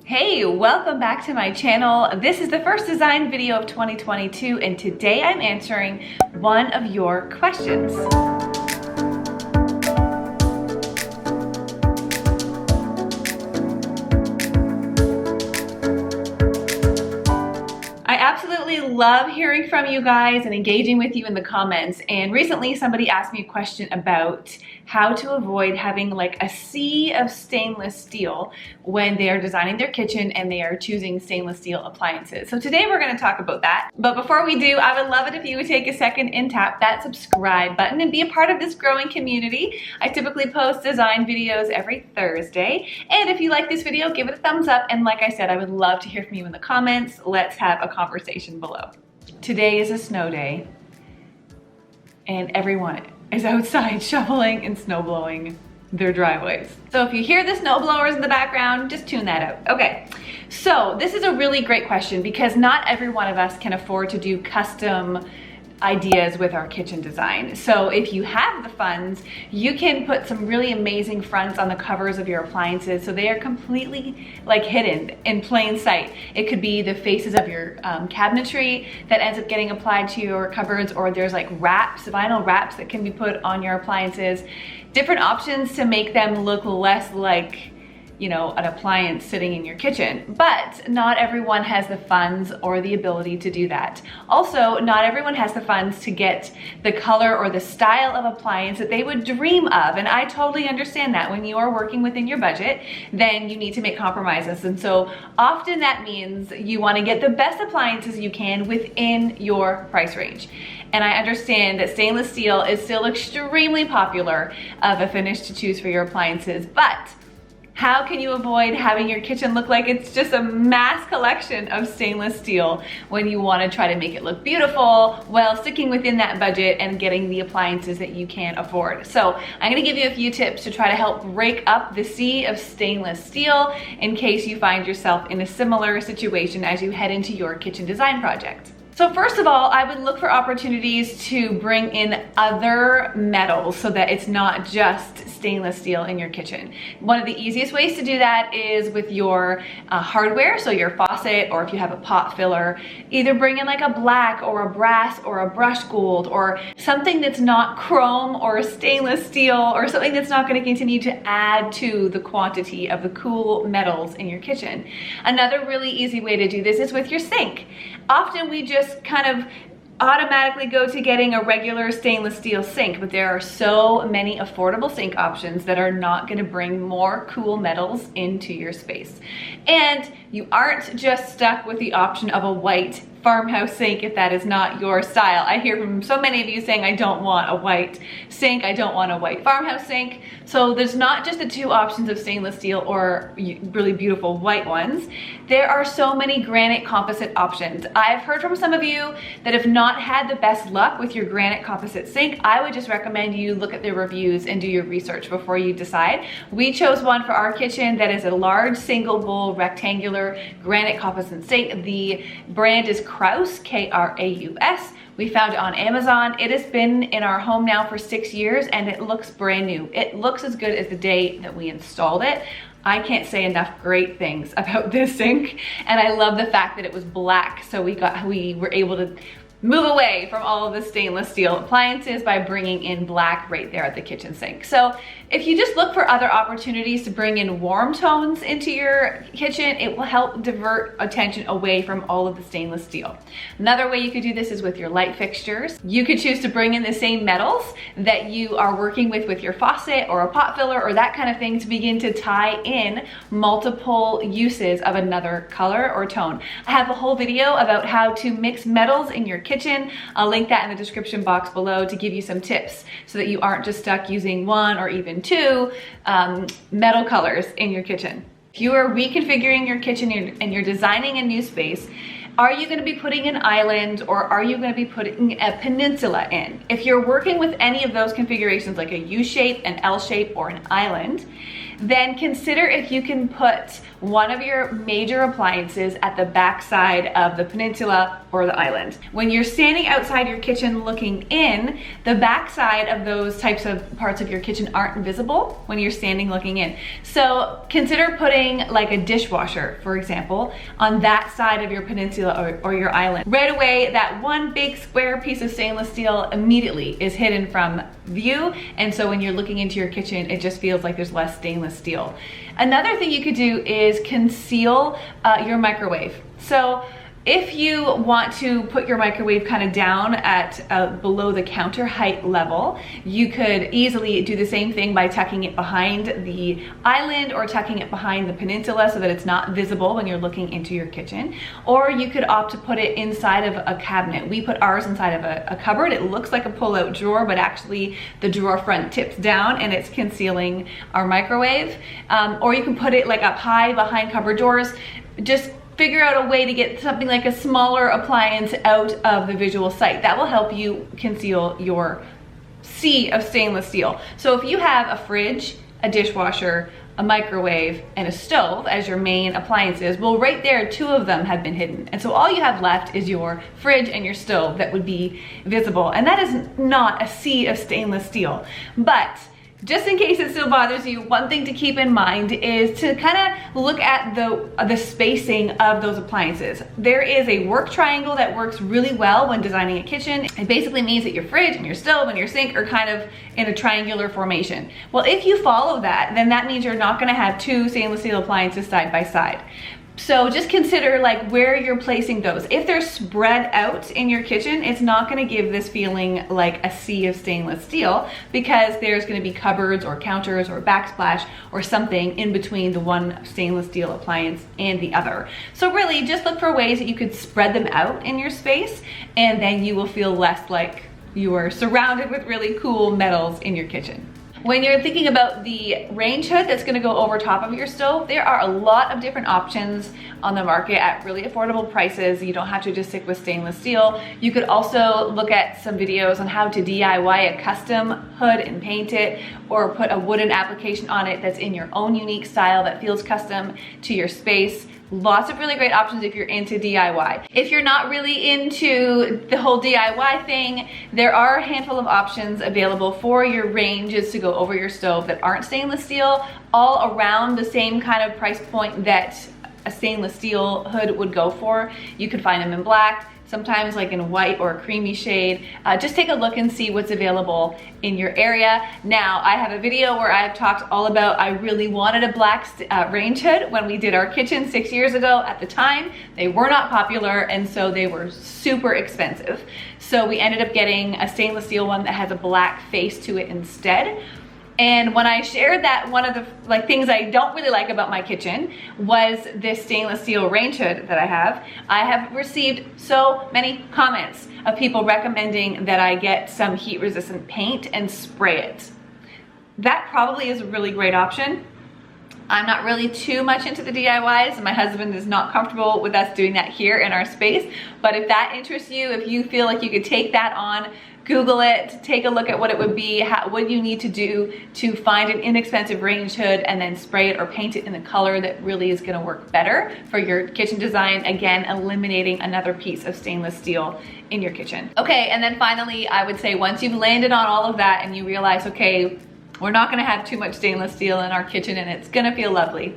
Hey, welcome back to my channel. This is the first design video of 2022, and today I'm answering one of your questions. I absolutely love hearing from you guys and engaging with you in the comments. And recently somebody asked me a question about how to avoid having like a sea of stainless steel when they are designing their kitchen and they are choosing stainless steel appliances. So today we're going to talk about that. But before we do, I would love it if you would take a second and tap that subscribe button and be a part of this growing community. I typically post design videos every Thursday. And if you like this video, give it a thumbs up. And like I said, I would love to hear from you in the comments. Let's have a conversation below. Today is a snow day and everyone is outside shoveling and snow blowing their driveways. So if you hear the snow blowers in the background, just tune that out. Okay, so this is a really great question because not every one of us can afford to do custom ideas with our kitchen design. So if you have the funds, you can put some really amazing fronts on the covers of your appliances so they are completely like hidden in plain sight. It could be the faces of your cabinetry that ends up getting applied to your cupboards, or there's like wraps, vinyl wraps that can be put on your appliances. Different options to make them look less like, you know, an appliance sitting in your kitchen. But not everyone has the funds or the ability to do that. Also, not everyone has the funds to get the color or the style of appliance that they would dream of. And I totally understand that. When you are working within your budget, then you need to make compromises. And so often that means you want to get the best appliances you can within your price range. And I understand that stainless steel is still extremely popular of a finish to choose for your appliances, but how can you avoid having your kitchen look like it's just a mass collection of stainless steel when you want to try to make it look beautiful while sticking within that budget and getting the appliances that you can afford? So I'm going to give you a few tips to try to help break up the sea of stainless steel in case you find yourself in a similar situation as you head into your kitchen design project. So first of all, I would look for opportunities to bring in other metals so that it's not just stainless steel in your kitchen. One of the easiest ways to do that is with your hardware, so your faucet, or if you have a pot filler, either bring in like a black or a brass or a brushed gold or something that's not chrome or stainless steel or something that's not going to continue to add to the quantity of the cool metals in your kitchen. Another really easy way to do this is with your sink. Often we just kind of automatically go to getting a regular stainless steel sink, but there are so many affordable sink options that are not going to bring more cool metals into your space. And you aren't just stuck with the option of a white farmhouse sink if that is not your style. I hear from so many of you saying, I don't want a white sink, I don't want a white farmhouse sink. So there's not just the two options of stainless steel or really beautiful white ones. There are so many granite composite options. I've heard from some of you that have not had the best luck with your granite composite sink. I would just recommend you look at the reviews and do your research before you decide. We chose one for our kitchen that is a large single bowl rectangular granite composite sink. The brand is Kraus, K-R-A-U-S. We found it on Amazon. It has been in our home now for 6 years and it looks brand new. It looks as good as the day that we installed it. I can't say enough great things about this sink, and I love the fact that it was black, so we were able to move away from all of the stainless steel appliances by bringing in black right there at the kitchen sink. So if you just look for other opportunities to bring in warm tones into your kitchen, it will help divert attention away from all of the stainless steel. Another way you could do this is with your light fixtures. You could choose to bring in the same metals that you are working with your faucet or a pot filler or that kind of thing to begin to tie in multiple uses of another color or tone. I have a whole video about how to mix metals in your kitchen. I'll link that in the description box below to give you some tips so that you aren't just stuck using one or even two metal colors in your kitchen. If you are reconfiguring your kitchen and you're designing a new space, are you going to be putting an island or are you going to be putting a peninsula in? If you're working with any of those configurations like a U shape, an L shape, or an island, then consider if you can put one of your major appliances at the back side of the peninsula or the island. When you're standing outside your kitchen looking in, the back side of those types of parts of your kitchen aren't visible when you're standing looking in. So consider putting like a dishwasher, for example, on that side of your peninsula or your island. Right away, that one big square piece of stainless steel immediately is hidden from view, and so when you're looking into your kitchen, it just feels like there's less stainless steel. Another thing you could do is conceal your microwave. So if you want to put your microwave kind of down at below the counter height level, you could easily do the same thing by tucking it behind the island or tucking it behind the peninsula so that it's not visible when you're looking into your kitchen. Or you could opt to put it inside of a cabinet. We put ours inside of a cupboard. It looks like a pull-out drawer, but actually the drawer front tips down and it's concealing our microwave. Or you can put it like up high behind cupboard doors. Just figure out a way to get something like a smaller appliance out of the visual sight. That will help you conceal your sea of stainless steel. So if you have a fridge, a dishwasher, a microwave, and a stove as your main appliances, well, right there, 2 of them have been hidden. And so all you have left is your fridge and your stove that would be visible. And that is not a sea of stainless steel. But just in case it still bothers you, one thing to keep in mind is to kind of look at the spacing of those appliances. There is a work triangle that works really well when designing a kitchen. It basically means that your fridge and your stove and your sink are kind of in a triangular formation. Well, if you follow that, then that means you're not going to have 2 stainless steel appliances side by side. So just consider like where you're placing those. If they're spread out in your kitchen, it's not gonna give this feeling like a sea of stainless steel because there's gonna be cupboards or counters or backsplash or something in between the one stainless steel appliance and the other. So really just look for ways that you could spread them out in your space, and then you will feel less like you are surrounded with really cool metals in your kitchen. When you're thinking about the range hood that's gonna go over top of your stove, there are a lot of different options on the market at really affordable prices. You don't have to just stick with stainless steel. You could also look at some videos on how to DIY a custom hood and paint it, or put a wooden application on it that's in your own unique style that feels custom to your space. Lots of really great options if you're into DIY. If you're not really into the whole DIY thing, there are a handful of options available for your ranges to go over your stove that aren't stainless steel, all around the same kind of price point that a stainless steel hood would go for. You could find them in black, sometimes like in a white or a creamy shade. Just take a look and see what's available in your area. Now, I have a video where I've talked all about, I really wanted a black range hood when we did our kitchen 6 years ago. At the time, they were not popular, and so they were super expensive. So we ended up getting a stainless steel one that has a black face to it instead. And when I shared that, one of the things I don't really like about my kitchen was this stainless steel range hood that I have received so many comments of people recommending that I get some heat resistant paint and spray it. That probably is a really great option. I'm not really too much into the DIYs, and my husband is not comfortable with us doing that here in our space. But if that interests you, if you feel like you could take that on, Google it, take a look at what it would be, what you need to do to find an inexpensive range hood, and then spray it or paint it in the color that really is gonna work better for your kitchen design. Again, eliminating another piece of stainless steel in your kitchen. Okay, and then finally, I would say once you've landed on all of that and you realize, okay, we're not gonna have too much stainless steel in our kitchen and it's gonna feel lovely,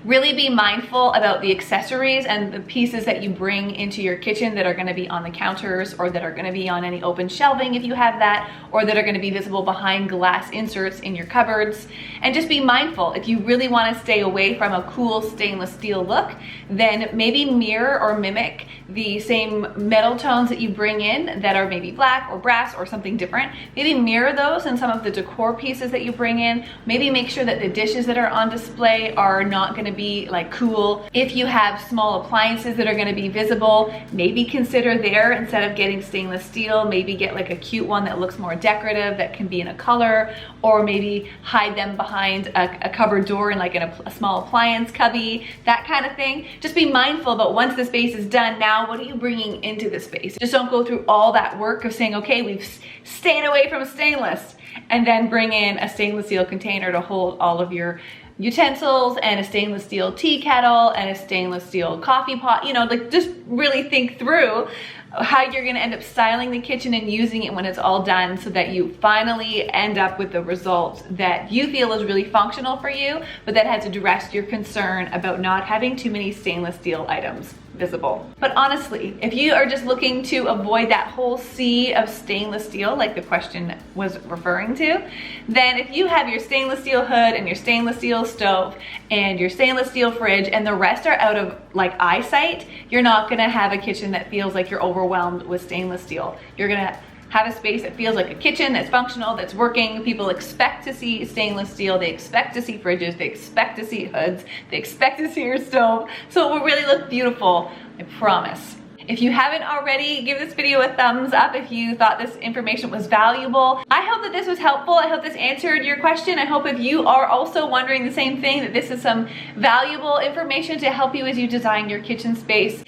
really be mindful about the accessories and the pieces that you bring into your kitchen that are gonna be on the counters, or that are gonna be on any open shelving if you have that, or that are gonna be visible behind glass inserts in your cupboards. And just be mindful, if you really wanna stay away from a cool stainless steel look, then maybe mirror or mimic the same metal tones that you bring in that are maybe black or brass or something different. Maybe mirror those in some of the decor pieces that you bring in. Maybe make sure that the dishes that are on display are not gonna be like cool. If you have small appliances that are gonna be visible, maybe consider there, instead of getting stainless steel, maybe get like a cute one that looks more decorative, that can be in a color, or maybe hide them behind a cupboard door in like a small appliance cubby, that kind of thing. Just be mindful about, once the space is done, now what are you bringing into the space? Just don't go through all that work of saying, okay, we've stayed away from stainless, and then bring in a stainless steel container to hold all of your utensils and a stainless steel tea kettle and a stainless steel coffee pot. You know, like just really think through how you're gonna end up styling the kitchen and using it when it's all done, so that you finally end up with the result that you feel is really functional for you, but that has addressed your concern about not having too many stainless steel items visible. But honestly, if you are just looking to avoid that whole sea of stainless steel like the question was referring to, then if you have your stainless steel hood and your stainless steel stove and your stainless steel fridge and the rest are out of like eyesight, you're not gonna have a kitchen that feels like you're overwhelmed with stainless steel. You're gonna have a space that feels like a kitchen, that's functional, that's working. People expect to see stainless steel, they expect to see fridges, they expect to see hoods, they expect to see your stove. So it will really look beautiful, I promise. If you haven't already, give this video a thumbs up if you thought this information was valuable. I hope that this was helpful. I hope this answered your question. I hope if you are also wondering the same thing, that this is some valuable information to help you as you design your kitchen space.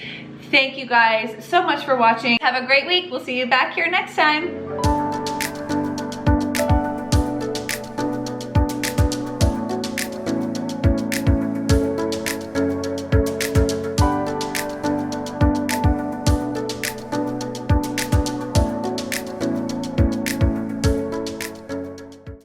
Thank you guys so much for watching. Have a great week. We'll see you back here next time.